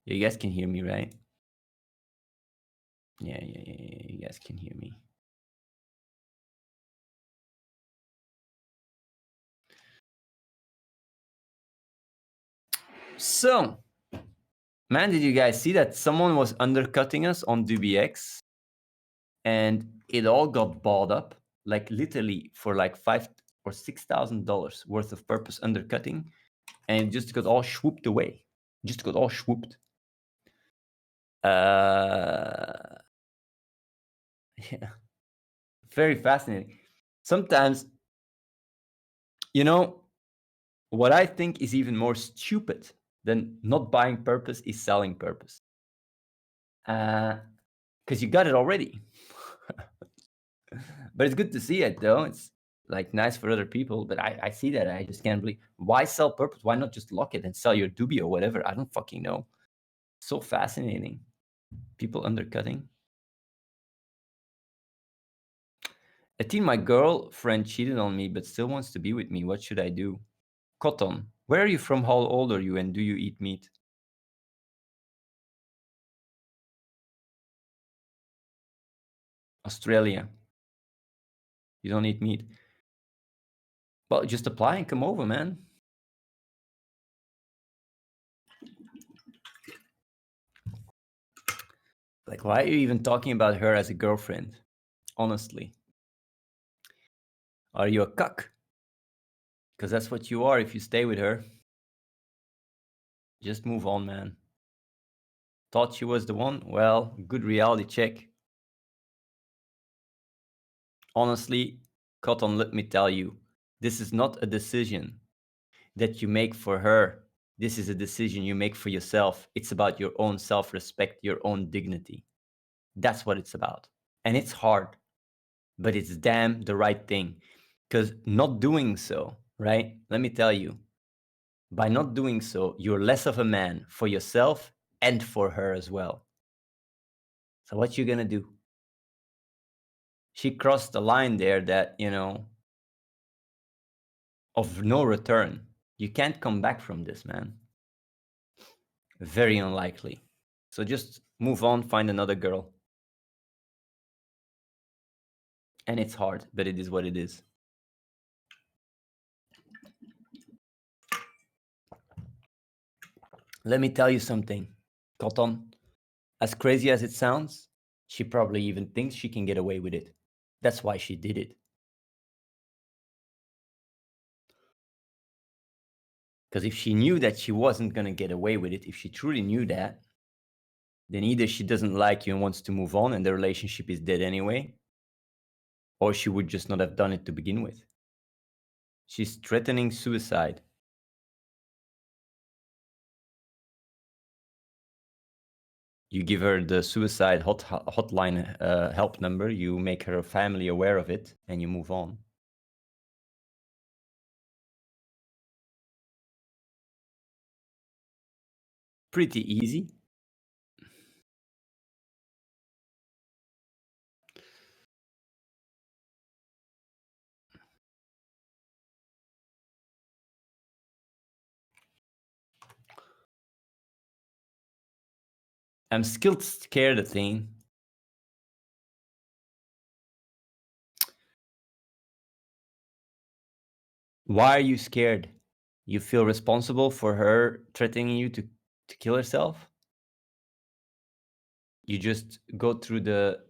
You guys can hear me, right? Yeah. You guys can hear me. So, man, did you guys see that someone was undercutting us on DBX? And it all got bought up, like literally for like $5,000 or $6,000 worth of purpose undercutting, and it just got all swooped away. Just got all swooped. Yeah, very fascinating. Sometimes, you know, what I think is even more stupid than not buying purpose is selling purpose. Because you got it already. But it's good to see it, though. It's like nice for other people, but I see that. I just can't believe. Why sell purpose? Why not just lock it and sell your doobie or whatever? I don't fucking know. So fascinating. People undercutting. I think my girlfriend cheated on me, but still wants to be with me. What should I do? Cotton, where are you from? How old are you? And do you eat meat? Australia. You don't eat meat. Well, just apply and come over, man. Like, why are you even talking about her as a girlfriend? Honestly. Are you a cuck? Because that's what you are if you stay with her. Just move on, man. Thought she was the one? Well, good reality check. Honestly, Cotton, let me tell you, this is not a decision that you make for her. This is a decision you make for yourself. It's about your own self-respect, your own dignity. That's what it's about. And it's hard, but it's damn the right thing. Because not doing so, right? Let me tell you, by not doing so, you're less of a man for yourself and for her as well. So what you gonna do? She crossed the line there that, of no return. You can't come back from this, man. Very unlikely. So just move on, find another girl. And it's hard, but it is what it is. Let me tell you something, Cotton. As crazy as it sounds, she probably even thinks she can get away with it. That's why she did it. Because if she knew that she wasn't going to get away with it, if she truly knew that, then either she doesn't like you and wants to move on and the relationship is dead anyway, or she would just not have done it to begin with. She's threatening suicide. You give her the suicide hotline help number, you make her family aware of it, and you move on. Pretty easy. I'm still scared of thing. Why are you scared? You feel responsible for her threatening you to kill herself? You just go through the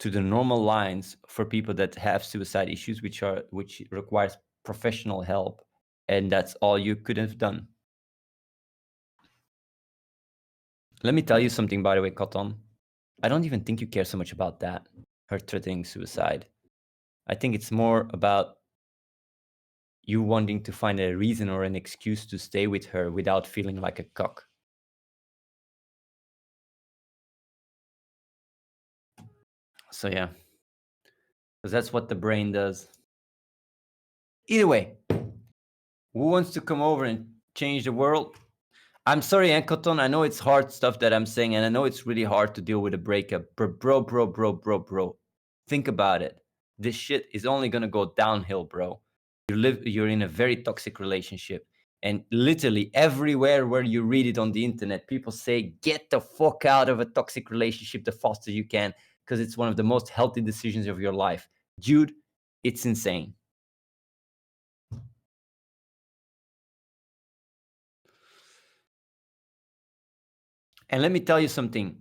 normal lines for people that have suicide issues, which requires professional help, and that's all you could have done. Let me tell you something, by the way, Cotton. I don't even think you care so much about that, her threatening suicide. I think it's more about you wanting to find a reason or an excuse to stay with her without feeling like a cock. So yeah, because that's what the brain does. Either way, who wants to come over and change the world? I'm sorry, Ankoton. I know it's hard stuff that I'm saying, and I know it's really hard to deal with a breakup. But bro. Think about it. This shit is only gonna go downhill, bro. You're in a very toxic relationship. And literally everywhere where you read it on the internet, people say, get the fuck out of a toxic relationship the faster you can, because it's one of the most healthy decisions of your life. Dude, it's insane. And let me tell you something.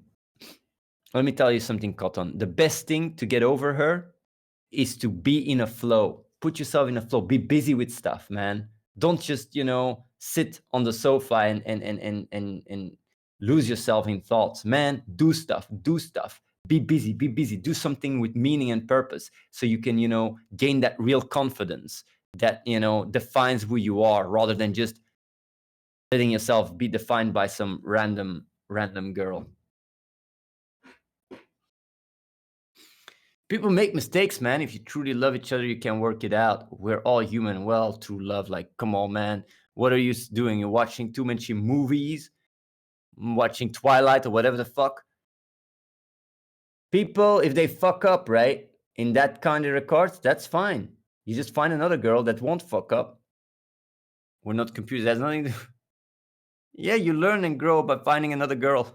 Cotton. The best thing to get over her is to be in a flow. Put yourself in a flow. Be busy with stuff, man. Don't just, sit on the sofa and lose yourself in thoughts. Man, do stuff. Be busy. Do something with meaning and purpose so you can, gain that real confidence that, defines who you are, rather than just letting yourself be defined by some random girl. People make mistakes, man. If you truly love each other, you can work it out. We're all human. Well, true love. Like, come on, man. What are you doing? You're watching too many movies, watching Twilight or whatever the fuck. People, if they fuck up, right, in that kind of regards, that's fine. You just find another girl that won't fuck up. We're not computers. There's nothing to... Yeah, you learn and grow by finding another girl.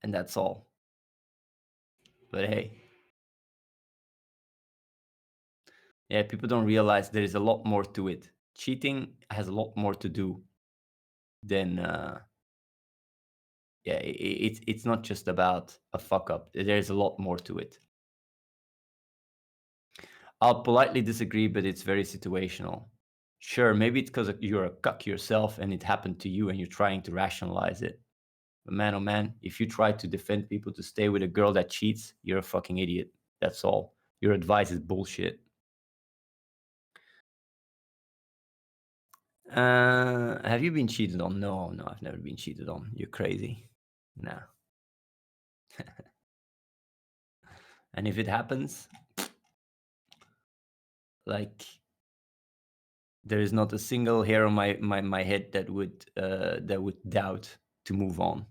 And that's all. But hey. Yeah, people don't realize there is a lot more to it. Cheating has a lot more to do than yeah, it's not just about a fuck up. There's a lot more to it. I'll politely disagree, but it's very situational. Sure, maybe it's because you're a cuck yourself and it happened to you and you're trying to rationalize it. But man, oh man, if you try to defend people to stay with a girl that cheats, you're a fucking idiot. That's all. Your advice is bullshit. Have you been cheated on? No, I've never been cheated on. You're crazy. Nah. And if it happens, like, there is not a single hair on my head that would doubt to move on.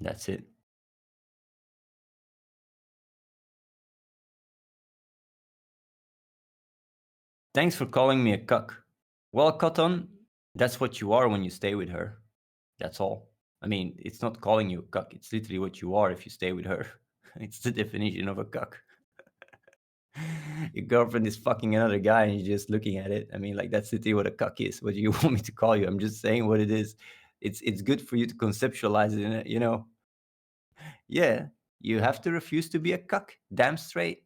That's it. Thanks for calling me a cuck. Well, Cotton, that's what you are when you stay with her. That's all. I mean, it's not calling you a cuck. It's literally what you are if you stay with her. It's the definition of a cuck. Your girlfriend is fucking another guy and you're just looking at it. I mean, like, that's literally what a cuck is. What do you want me to call you? I'm just saying what it is. It's good for you to conceptualize it in a. Yeah, you have to refuse to be a cuck. Damn straight.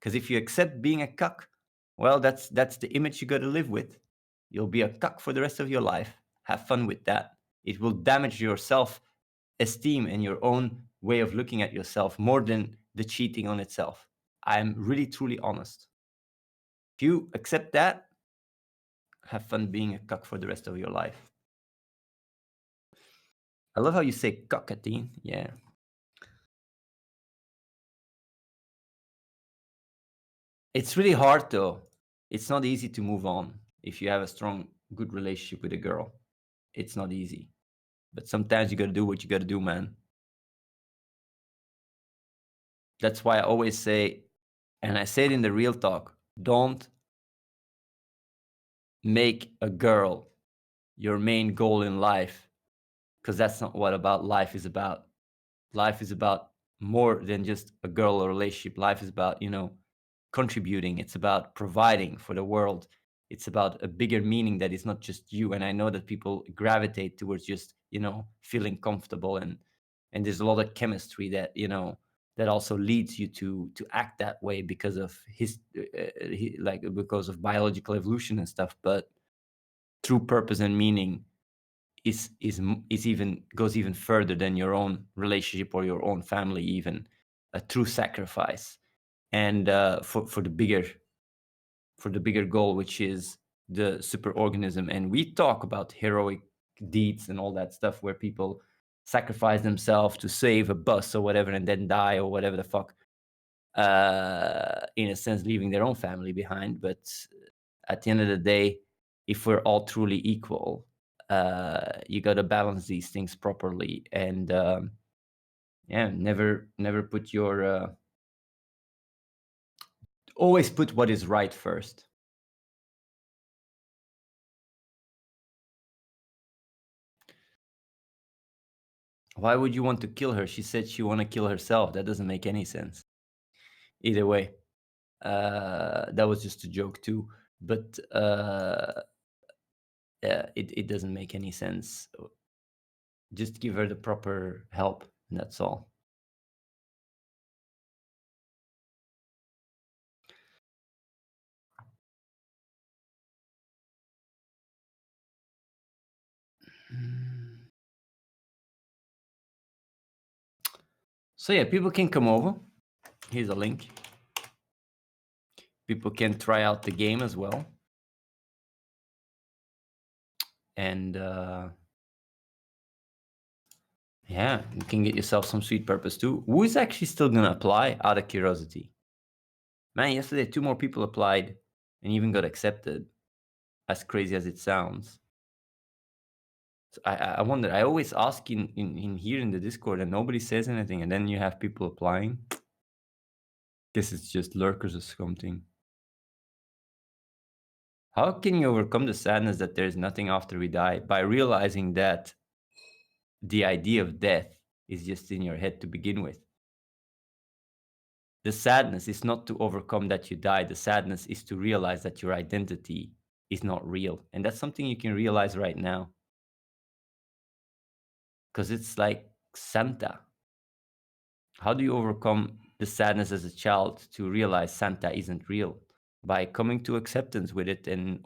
Because if you accept being a cuck, well, that's the image you got to live with. You'll be a cuck for the rest of your life. Have fun with that. It will damage your self-esteem and your own way of looking at yourself more than the cheating on itself. I'm really, truly honest. If you accept that, have fun being a cuck for the rest of your life. I love how you say cuckatine. Yeah. It's really hard though. It's not easy to move on if you have a strong, good relationship with a girl. It's not easy. But sometimes you gotta do what you gotta do, man. That's why I always say, and I say it in the real talk, don't make a girl your main goal in life, because that's not what about life is about. Life is about more than just a girl or relationship. Life is about, contributing. It's about providing for the world. It's about a bigger meaning that is not just you. And I know that people gravitate towards just, feeling comfortable, and there's a lot of chemistry that, that also leads you to act that way because of because of biological evolution and stuff. But true purpose and meaning is even goes even further than your own relationship or your own family. Even a true sacrifice, and for the bigger goal, which is the superorganism. And we talk about heroic deeds and all that stuff where people sacrifice themselves to save a bus or whatever and then die or whatever the fuck, in a sense leaving their own family behind. But at the end of the day, if we're all truly equal, you got to balance these things properly. And yeah, never put your Always put what is right first. Why would you want to kill her? She said she want to kill herself. That doesn't make any sense. Either way, that was just a joke too. But yeah, it doesn't make any sense. Just give her the proper help, and that's all. So yeah, people can come over. Here's a link. People can try out the game as well. And yeah, you can get yourself some sweet purpose too. Who is actually still gonna apply out of curiosity? Man, yesterday 2 more people applied and even got accepted. As crazy as it sounds. So I wonder, I always ask in here in the Discord and nobody says anything, and then you have people applying. Guess it's just lurkers or something. How can you overcome the sadness that there's nothing after we die? By realizing that the idea of death is just in your head to begin with. The sadness is not to overcome that you die. The sadness is to realize that your identity is not real. And that's something you can realize right now. Because it's like Santa. How do you overcome the sadness as a child to realize Santa isn't real? By coming to acceptance with it and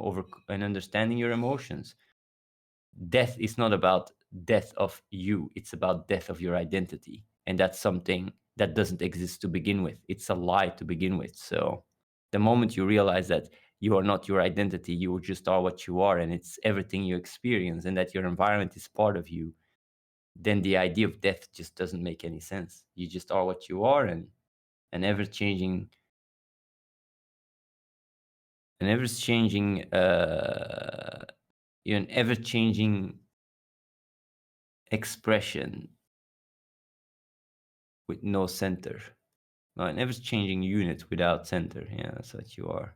understanding your emotions. Death is not about death of you, it's about death of your identity. And that's something that doesn't exist to begin with. It's a lie to begin with. So the moment you realize that you are not your identity, you just are what you are, and it's everything you experience, and that your environment is part of you, then the idea of death just doesn't make any sense. You just are what you are, and an ever-changing an ever-changing an ever-changing expression with no center. No, an ever-changing unit without center. Yeah, that's what you are.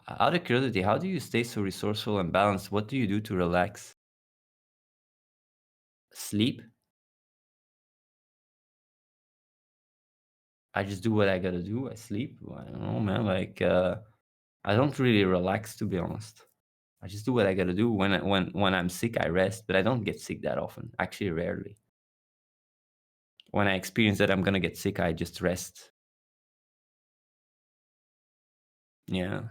Out of curiosity, how do you stay so resourceful and balanced? What do you do to relax? Sleep? I just do what I gotta do. I sleep. I don't know, man. Like, I don't really relax, to be honest. I just do what I gotta do. When I'm sick, I rest, but I don't get sick that often. Actually, rarely. When I experience that I'm gonna get sick, I just rest. Yeah.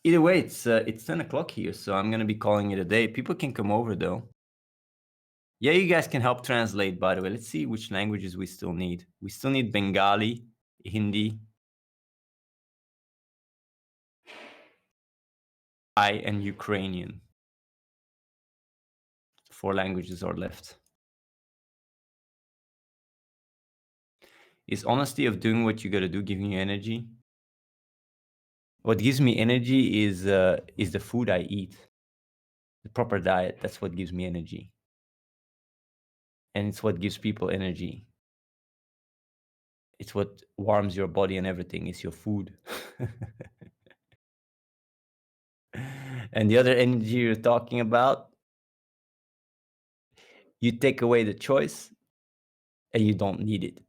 Either way, it's 10 o'clock here, so I'm gonna be calling it a day. People can come over though. Yeah, you guys can help translate, by the way. Let's see which languages we still need. We still need Bengali, Hindi, Thai, and Ukrainian. 4 languages are left. Is honesty of doing what you gotta do giving you energy? What gives me energy is the food I eat. The proper diet, that's what gives me energy. And it's what gives people energy. It's what warms your body and everything. It's your food. And the other energy you're talking about, you take away the choice and you don't need it.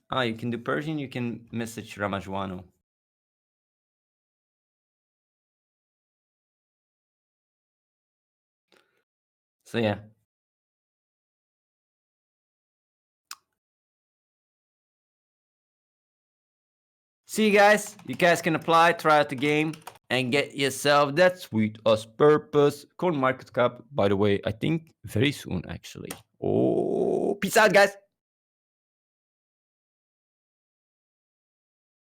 Ah, you can do Persian, you can message Ramajwano. So yeah. See you guys. You guys can apply, try out the game, and get yourself that sweet as purpose. Coin market cap, by the way, I think very soon actually. Oh, peace out, guys.